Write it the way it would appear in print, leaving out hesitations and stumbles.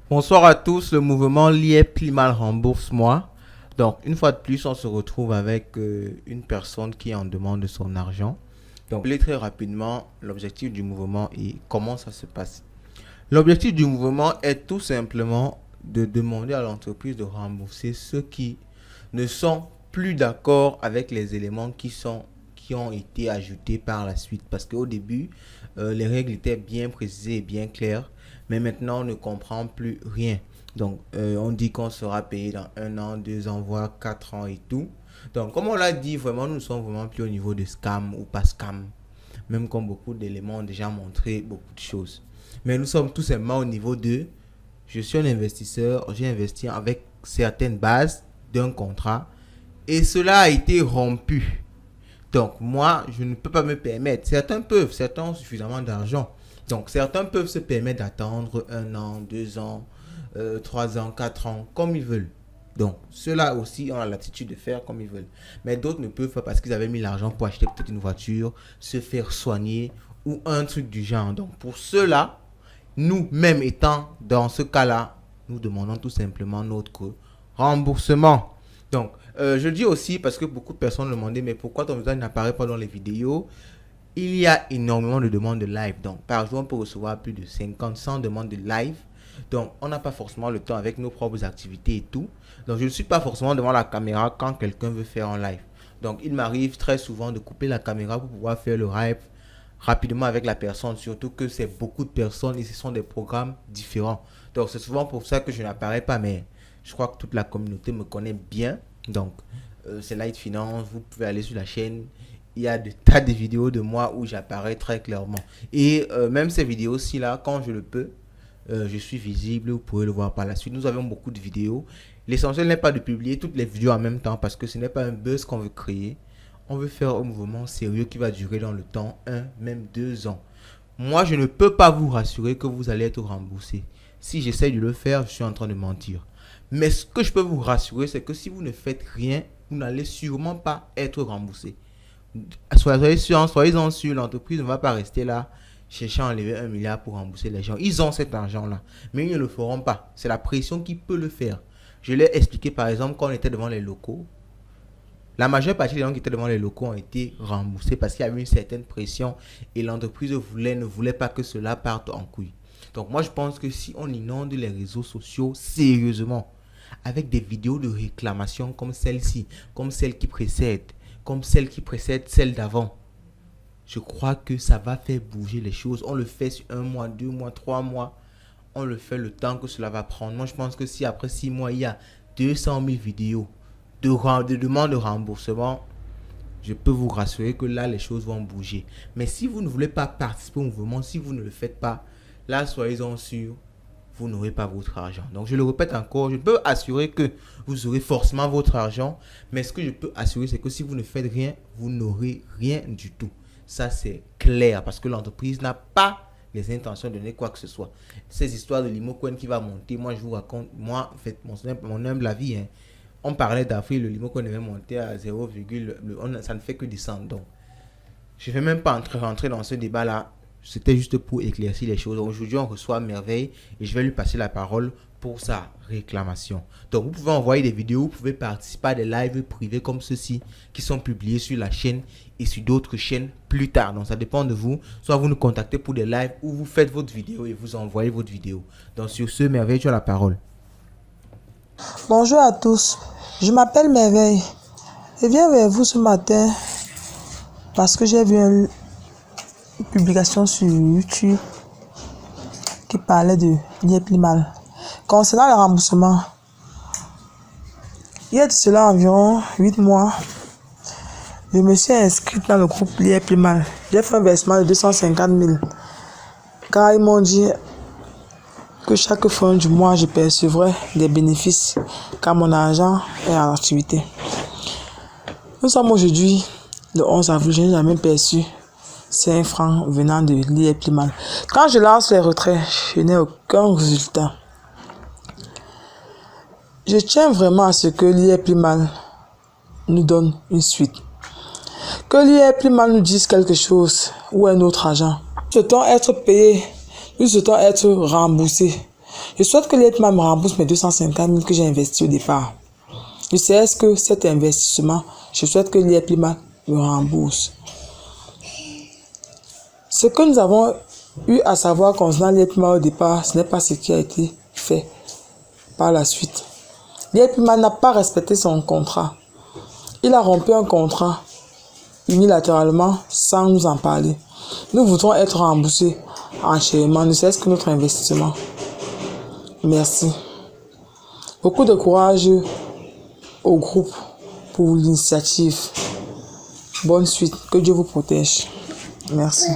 Bonsoir à tous, le mouvement Lié Pli Mal rembourse-moi. Donc, une fois de plus, on se retrouve avec une personne qui est en demande de son argent. Donc, très rapidement, l'objectif du mouvement et comment ça se passe. L'objectif du mouvement est tout simplement de demander à l'entreprise de rembourser ceux qui ne sont plus d'accord avec les éléments qui ont été ajoutés par la suite. Parce qu'au début, les règles étaient bien précisées et bien claires, mais maintenant on ne comprend plus rien. Donc, on dit qu'on sera payé dans 1 an, 2 ans, voire 4 ans et tout. Donc, comme on l'a dit, vraiment, nous ne sommes vraiment plus au niveau de scam ou pas scam. Même comme beaucoup d'éléments ont déjà montré beaucoup de choses. Mais nous sommes tout simplement au niveau de je suis un investisseur, j'ai investi avec certaines bases d'un contrat et cela a été rompu. Donc moi, je ne peux pas me permettre. Certains peuvent, certains ont suffisamment d'argent. Donc certains peuvent se permettre d'attendre 1 an, 2 ans, 3 ans, 4 ans, comme ils veulent. Donc ceux-là aussi ont l'attitude de faire comme ils veulent. Mais d'autres ne peuvent pas parce qu'ils avaient mis l'argent pour acheter peut-être une voiture, se faire soigner ou un truc du genre. Donc pour ceux-là, nous-mêmes étant dans ce cas-là, nous demandons tout simplement notre remboursement. Donc, je le dis aussi parce que beaucoup de personnes me demandaient, mais pourquoi ton visage n'apparaît pas dans les vidéos? Il y a énormément de demandes de live. Donc, par jour, on peut recevoir plus de 50, 100 demandes de live. Donc, on n'a pas forcément le temps avec nos propres activités et tout. Donc, je ne suis pas forcément devant la caméra quand quelqu'un veut faire un live. Donc, il m'arrive très souvent de couper la caméra pour pouvoir faire le live rapidement avec la personne, surtout que c'est beaucoup de personnes et ce sont des programmes différents. Donc, c'est souvent pour ça que je n'apparais pas, mais je crois que toute la communauté me connaît bien. Donc, c'est Light Finance, vous pouvez aller sur la chaîne. Il y a des tas de vidéos de moi où j'apparais très clairement. Et même ces vidéos-ci, là, quand je le peux, je suis visible, vous pouvez le voir par la suite. Nous avons beaucoup de vidéos. L'essentiel n'est pas de publier toutes les vidéos en même temps parce que ce n'est pas un buzz qu'on veut créer. On veut faire un mouvement sérieux qui va durer dans le temps, 1, même 2 ans. Moi, je ne peux pas vous rassurer que vous allez être remboursé. Si j'essaie de le faire, je suis en train de mentir. Mais ce que je peux vous rassurer, c'est que si vous ne faites rien, vous n'allez sûrement pas être remboursé. Soyez-en sûr, l'entreprise ne va pas rester là cherchant à enlever 1 milliard pour rembourser les gens. Ils ont cet argent-là, mais ils ne le feront pas. C'est la pression qui peut le faire. Je l'ai expliqué par exemple quand on était devant les locaux. La majeure partie des gens qui étaient devant les locaux ont été remboursés parce qu'il y avait une certaine pression et l'entreprise ne voulait pas que cela parte en couille. Donc moi je pense que si on inonde les réseaux sociaux sérieusement, avec des vidéos de réclamation comme celle-ci, comme celle qui précède celle d'avant, je crois que ça va faire bouger les choses. On le fait sur 1 mois, 2 mois, 3 mois. On le fait le temps que cela va prendre. Moi, je pense que si après 6 mois, il y a 200 000 vidéos de demandes de remboursement, je peux vous rassurer que là, les choses vont bouger. Mais si vous ne voulez pas participer au mouvement, si vous ne le faites pas, là, soyez-en sûrs, vous n'aurez pas votre argent. Donc, je le répète encore, je peux assurer que vous aurez forcément votre argent. Mais ce que je peux assurer, c'est que si vous ne faites rien, vous n'aurez rien du tout. Ça, c'est clair parce que l'entreprise n'a pas les intentions de donner quoi que ce soit. Ces histoires de l'Imocoin qui va monter, moi, je vous raconte, moi, en fait, mon humble avis, hein, on parlait d'Afrique, le Limocoin devait monter à 0, ça ne fait que descendre. Donc, je ne vais même pas rentrer dans ce débat-là. C'était juste pour éclaircir les choses. Aujourd'hui, on reçoit Merveille et je vais lui passer la parole pour sa réclamation. Donc, vous pouvez envoyer des vidéos, vous pouvez participer à des lives privés comme ceux-ci qui sont publiés sur la chaîne et sur d'autres chaînes plus tard. Donc, ça dépend de vous. Soit vous nous contactez pour des lives ou vous faites votre vidéo et vous envoyez votre vidéo. Donc, sur ce, Merveille, tu as la parole. Bonjour à tous, je m'appelle Merveille. Je viens vers vous ce matin parce que j'ai vu une publication sur YouTube qui parlait de Lié Pli Mal. Concernant le remboursement, il y a de cela environ 8 mois, je me suis inscrite dans le groupe Lié Pli Mal. J'ai fait un versement de 250 000 car ils m'ont dit que chaque fin du mois, je percevrai des bénéfices car mon argent est en activité. Nous sommes aujourd'hui le 11 avril, je n'ai jamais perçu 5 francs venant de Lié Pli Mal. Quand je lance les retraits, je n'ai aucun résultat. Je tiens vraiment à ce que Lié Pli Mal nous donne une suite. Que Lié Pli Mal nous dise quelque chose. Où est notre argent? Nous souhaitons être payés. Nous souhaitons être remboursés. Je souhaite que l'État me rembourse mes 250 000 que j'ai investis au départ. Je sais que cet investissement, je souhaite que l'État me rembourse. Ce que nous avons eu à savoir concernant l'État au départ, ce n'est pas ce qui a été fait par la suite. L'État n'a pas respecté son contrat. Il a rompu un contrat unilatéralement sans nous en parler. Nous voudrons être remboursés entièrement, ne serait-ce que notre investissement. Merci. Beaucoup de courage au groupe pour l'initiative. Bonne suite. Que Dieu vous protège. Merci.